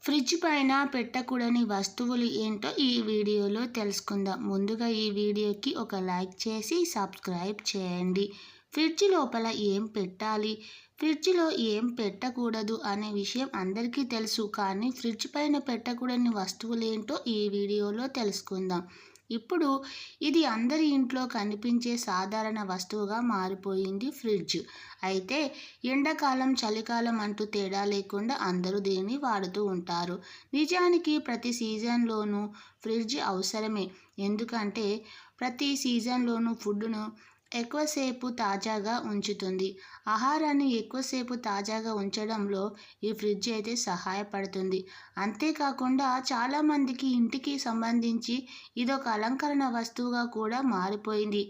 Fridge పైన పెట్టకూడని వస్తువులు ఏంటో ఈ వీడియోలో తెలుసుకుందాం. ముందుగా ఈ వీడియోకి ఒక లైక్ చేసి సబ్స్క్రైబ్ చేయండి. ఫ్రిడ్జ్ లోపల ఏం పెట్టాలి, ఫ్రిడ్జ్లో ఏం పెట్టకూడదు అనే విషయం అందరికీ తెలుసు. కానీ ఫ్రిడ్జ్ పైన పెట్టకూడని వస్తువులు ఏంటో ఈ వీడియోలో తెలుసుకుందాం. ఇప్పుడు ఇది అందరి ఇంట్లో కనిపించే సాధారణ వస్తువుగా మారిపోయింది ఫ్రిడ్జ్. అయితే ఎండాకాలం, చలికాలం అంటూ తేడా లేకుండా అందరూ దీన్ని వాడుతూ ఉంటారు. నిజానికి ప్రతి సీజన్లోనూ ఫ్రిడ్జ్ అవసరమే. ఎందుకంటే ప్రతి సీజన్లోనూ ఫుడ్ను ఎక్కువసేపు తాజాగా ఉంచుతుంది. ఆహారాన్ని ఎక్కువసేపు తాజాగా ఉంచడంలో ఈ ఫ్రిడ్జ్ అయితే సహాయపడుతుంది. అంతేకాకుండా చాలామందికి ఇంటికి సంబంధించి ఇదొక అలంకరణ వస్తువుగా కూడా మారిపోయింది.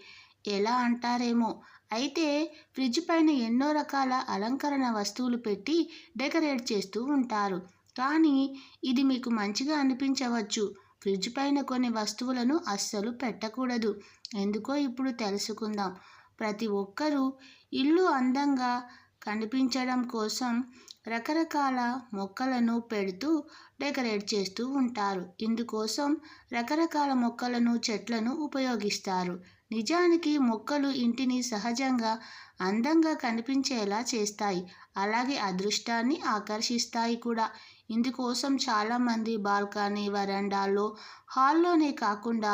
ఎలా అంటారేమో, అయితే ఫ్రిడ్జ్ పైన ఎన్నో రకాల అలంకరణ వస్తువులు పెట్టి డెకరేట్ చేస్తూ ఉంటారు. కానీ ఇది మీకు మంచిగా అనిపించవచ్చు. ఫ్రిడ్జ్ పైన కొన్ని వస్తువులను అస్సలు పెట్టకూడదు. ఎందుకో ఇప్పుడు తెలుసుకుందాం. ప్రతి ఒక్కరూ ఇల్లు అందంగా కనిపించడం కోసం రకరకాల మొక్కలను పెడుతూ డెకరేట్ చేస్తూ ఉంటారు. ఇందుకోసం రకరకాల మొక్కలను, చెట్లను ఉపయోగిస్తారు. నిజానికి మొక్కలు ఇంటిని సహజంగా అందంగా కనిపించేలా చేస్తాయి. అలాగే అదృష్టాన్ని ఆకర్షిస్తాయి కూడా. ఇందుకోసం చాలామంది బాల్కనీ, వరండాల్లో, హాల్లోనే కాకుండా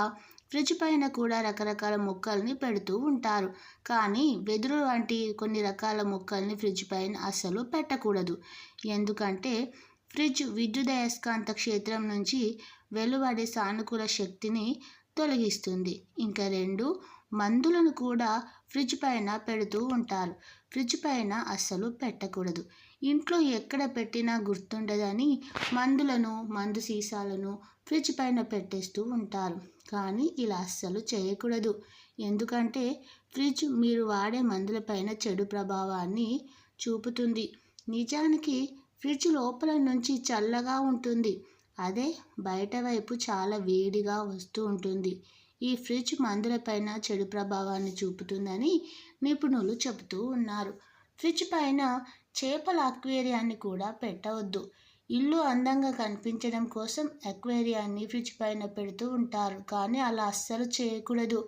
ఫ్రిడ్జ్ పైన కూడా రకరకాల మొక్కల్ని పెడుతూ ఉంటారు. కానీ వెదురు వంటి కొన్ని రకాల మొక్కల్ని ఫ్రిడ్జ్ పైన అస్సలు పెట్టకూడదు. ఎందుకంటే ఫ్రిడ్జ్ విద్యుదయస్కాంత క్షేత్రం నుంచి వెలువడే సానుకూల శక్తిని తొలగిస్తుంది. ఇంకా 2, మందులను కూడా ఫ్రిడ్జ్ పైన పెడుతూ ఉంటారు. ఫ్రిడ్జ్ పైన అస్సలు పెట్టకూడదు. ఇంట్లో ఎక్కడ పెట్టినా గుర్తుండదని మందులను, మందు సీసాలను ఫ్రిడ్జ్ పైన పెట్టేస్తూ ఉంటారు. కానీ ఇలా అస్సలు చేయకూడదు. ఎందుకంటే ఫ్రిడ్జ్ మీరు వాడే మందులపైన చెడు ప్రభావాన్ని చూపుతుంది. నిజానికి ఫ్రిడ్జ్ లోపల నుంచి చల్లగా ఉంటుంది. అదే బయట వైపు చాలా వేడిగా వస్తూ ఉంటుంది. ఈ ఫ్రిడ్జ్ మందులపైన చెడు ప్రభావాన్ని చూపుతుందని నిపుణులు చెబుతూ ఉన్నారు. ఫ్రిడ్జ్ పైన చేపల అక్వేరియాన్ని కూడా పెట్టవద్దు. ఇల్లు అందంగా కనిపించడం కోసం అక్వేరియాన్ని ఫ్రిడ్జ్ పైన పెడుతూ ఉంటారు. కానీ అలా అస్సలు చేయకూడదు.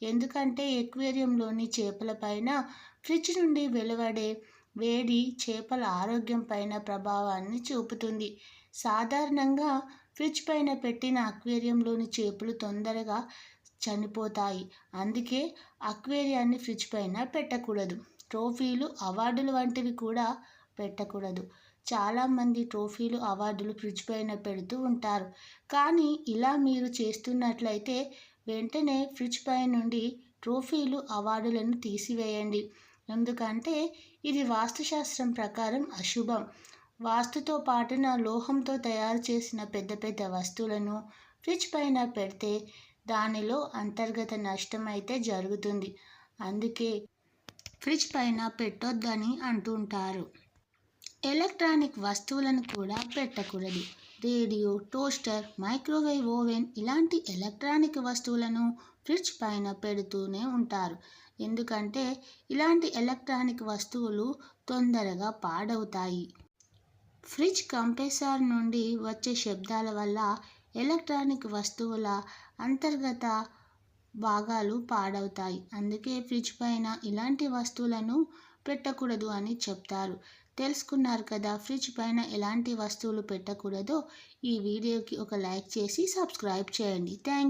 ఎందుకంటే అక్వేరియంలోని చేపల పైన ఫ్రిడ్జ్ నుండి వెలువడే వేడి చేపల ఆరోగ్యం పైన ప్రభావాన్ని చూపుతుంది. సాధారణంగా ఫ్రిడ్జ్ పైన పెట్టిన అక్వేరియంలోని చేపలు తొందరగా చనిపోతాయి. అందుకే అక్వేరియాన్ని ఫ్రిడ్జ్ పైన పెట్టకూడదు. ట్రోఫీలు, అవార్డులు వంటివి కూడా పెట్టకూడదు. చాలామంది ట్రోఫీలు, అవార్డులు ఫ్రిడ్జ్ పైన పెడుతూ ఉంటారు. కానీ ఇలా మీరు చేస్తున్నట్లయితే వెంటనే ఫ్రిడ్జ్ పై నుండి ట్రోఫీలు, అవార్డులను తీసివేయండి. ఎందుకంటే ఇది వాస్తుశాస్త్రం ప్రకారం అశుభం. వాస్తుతో పాటున లోహంతో తయారు చేసిన పెద్ద పెద్ద వస్తువులను ఫ్రిడ్జ్ పైన పెడితే దానిలో అంతర్గత నష్టం అయితే జరుగుతుంది. అందుకే ఫ్రిడ్జ్ పైన పెట్టొద్దని అంటుంటారు. ఎలక్ట్రానిక్ వస్తువులను కూడా పెట్టకూడదు. రేడియో, టోస్టర్, మైక్రోవేవ్ ఓవెన్ ఇలాంటి ఎలక్ట్రానిక్ వస్తువులను ఫ్రిడ్జ్ పైన పెడుతూనే ఉంటారు. ఎందుకంటే ఇలాంటి ఎలక్ట్రానిక్ వస్తువులు తొందరగా పాడవుతాయి. ఫ్రిడ్జ్ కంప్రెసర్ నుండి వచ్చే శబ్దాల వల్ల ఎలక్ట్రానిక్ వస్తువుల అంతర్గత భాగాలు పాడవుతాయి. అందుకే ఫ్రిడ్జ్ పైన ఇలాంటి వస్తువులను పెట్టకూడదు అని చెప్తారు. తెలుసుకున్నారు కదా ఫ్రిడ్జ్ పైన ఎలాంటి వస్తువులు పెట్టకూడదో. ఈ వీడియోకి ఒక లైక్ చేసి సబ్స్క్రైబ్ చేయండి. థ్యాంక్